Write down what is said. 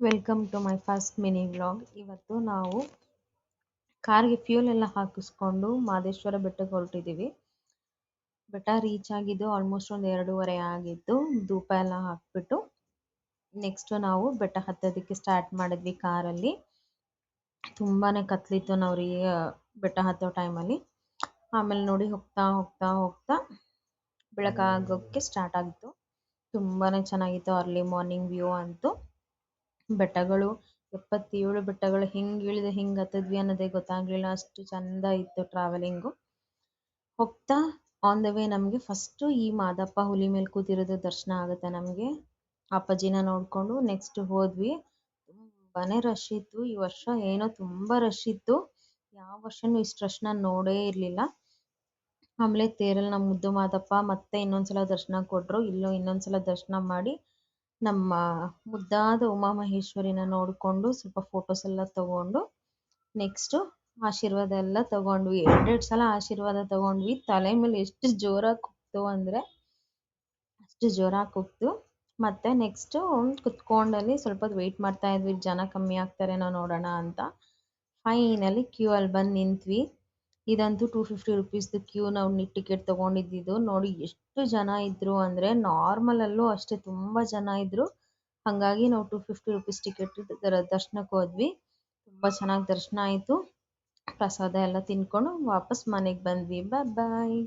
Welcome to my first mini vlog. ಇವತ್ತು ನಾವು ಕಾರ್ಗೆ fuel ಎಲ್ಲ ಹಾಕಿಸ್ಕೊಂಡು ಮಾದೇಶ್ವರ ಬೆಟ್ಟಕ್ಕೆ ಹೊರಟಿದ್ದೀವಿ. ಬೆಟ್ಟ ರೀಚ್ ಆಗಿದ್ದು ಆಲ್ಮೋಸ್ಟ್ ಒಂದು 2:30 ಆಗಿತ್ತು. ಧೂಪ ಎಲ್ಲ ಹಾಕ್ಬಿಟ್ಟು ನೆಕ್ಸ್ಟ್ ನಾವು ಬೆಟ್ಟ ಹತ್ತೋದಕ್ಕೆ ಸ್ಟಾರ್ಟ್ ಮಾಡಿದ್ವಿ ಕಾರಲ್ಲಿ. ತುಂಬಾನೇ ಕತ್ಲಿತ್ತು ನಾವು ಬೆಟ್ಟ ಹತ್ತೋ ಟೈಮಲ್ಲಿ. ಆಮೇಲೆ ನೋಡಿ ಹೋಗ್ತಾ ಹೋಗ್ತಾ ಹೋಗ್ತಾ ಬೆಳಕಾಗೋಕ್ಕೆ ಸ್ಟಾರ್ಟ್ ಆಗಿತ್ತು. ತುಂಬಾನೇ ಚೆನ್ನಾಗಿತ್ತು ಅರ್ಲಿ ಮಾರ್ನಿಂಗ್ ವ್ಯೂ ಅಂತೂ. ಬೆಟ್ಟಗಳು 77 ಬೆಟ್ಟಗಳು ಹಿಂಗ್ ಇಳಿದು ಹಿಂಗ್ ಹತ್ತಿದ್ವಿ ಅನ್ನೋದೇ ಗೊತ್ತಾಗ್ಲಿಲ್ಲ, ಅಷ್ಟು ಚಂದ ಇತ್ತು ಟ್ರಾವೆಲಿಂಗು. ಹೋಗ್ತಾ ಆನ್ ದ ವೇ ನಮಗೆ ಫಸ್ಟ್ ಈ ಮಾದಪ್ಪ ಹುಲಿ ಮೇಲೆ ಕೂತಿರೋದು ದರ್ಶನ ಆಗುತ್ತೆ ನಮಗೆ. ಅಪ್ಪಾಜಿನ ನೋಡ್ಕೊಂಡು ನೆಕ್ಸ್ಟ್ ಹೋದ್ವಿ. ತುಂಬಾನೇ ರಶ್ ಇತ್ತು ಈ ವರ್ಷ, ಏನೋ ತುಂಬಾ ರಶ್ ಇತ್ತು. ಯಾವ ವರ್ಷನೂ ಇಷ್ಟು ರಶ್ ನಾನು ನೋಡೇ ಇರ್ಲಿಲ್ಲ. ಆಮೇಲೆ ತೇರಲ್ಲಿ ನಮ್ಮ ಮುದ್ದು ಮಾದಪ್ಪ ಮತ್ತೆ ಇನ್ನೊಂದ್ಸಲ ದರ್ಶನ ಕೊಟ್ರು. ಇಲ್ಲೂ ಇನ್ನೊಂದ್ಸಲ ದರ್ಶನ ಮಾಡಿ ನಮ್ಮ ಮುದ್ದಾದ ಉಮಾಮಹೇಶ್ವರಿನ ನೋಡಿಕೊಂಡು ಸ್ವಲ್ಪ ಫೋಟೋಸ್ ಎಲ್ಲ ತಗೊಂಡು ನೆಕ್ಸ್ಟ್ ಆಶೀರ್ವಾದ ಎಲ್ಲ ತಗೊಂಡ್ವಿ. 2 ಸಲ ಆಶೀರ್ವಾದ ತಗೊಂಡ್ವಿ. ತಲೆ ಮೇಲೆ ಎಷ್ಟು ಜೋರಾಗಿ ಕೂಗ್ತು ಅಂದರೆ ಅಷ್ಟು ಜೋರಾಗಿ ಕೂಗ್ತು. ಮತ್ತೆ ನೆಕ್ಸ್ಟ್ ಕುತ್ಕೊಂಡಲ್ಲಿ ಸ್ವಲ್ಪ ಹೊತ್ತು ವೆಯ್ಟ್ ಮಾಡ್ತಾ ಇದ್ವಿ, ಜನ ಕಮ್ಮಿ ಆಗ್ತಾರೇನೋ ನೋಡೋಣ ಅಂತ. ಫೈನಲಿ ಕ್ಯೂ ಅಲ್ಲಿ ಬಂದು ನಿಂತ್ವಿ. ಇದಂತೂ 250 ರುಪೀಸ್ದು ಕ್ಯೂ ನಾವು ಟಿಕೆಟ್ ತೊಗೊಂಡಿದ್ದು. ನೋಡಿ ಎಷ್ಟು ಜನ ಇದ್ರು ಅಂದರೆ ನಾರ್ಮಲ್ ಅಲ್ಲೂ ಅಷ್ಟೇ ತುಂಬ ಜನ ಇದ್ರು. ಹಾಗಾಗಿ ನಾವು 250 ರುಪೀಸ್ ಟಿಕೆಟ್ ದರ್ಶನಕ್ಕೆ ಹೋದ್ವಿ. ತುಂಬ ಚೆನ್ನಾಗಿ ದರ್ಶನ ಆಯಿತು. ಪ್ರಸಾದ ಎಲ್ಲ ತಿನ್ಕೊಂಡು ವಾಪಸ್ ಮನೆಗೆ ಬಂದ್ವಿ. ಬಾಯ್ ಬಾಯ್.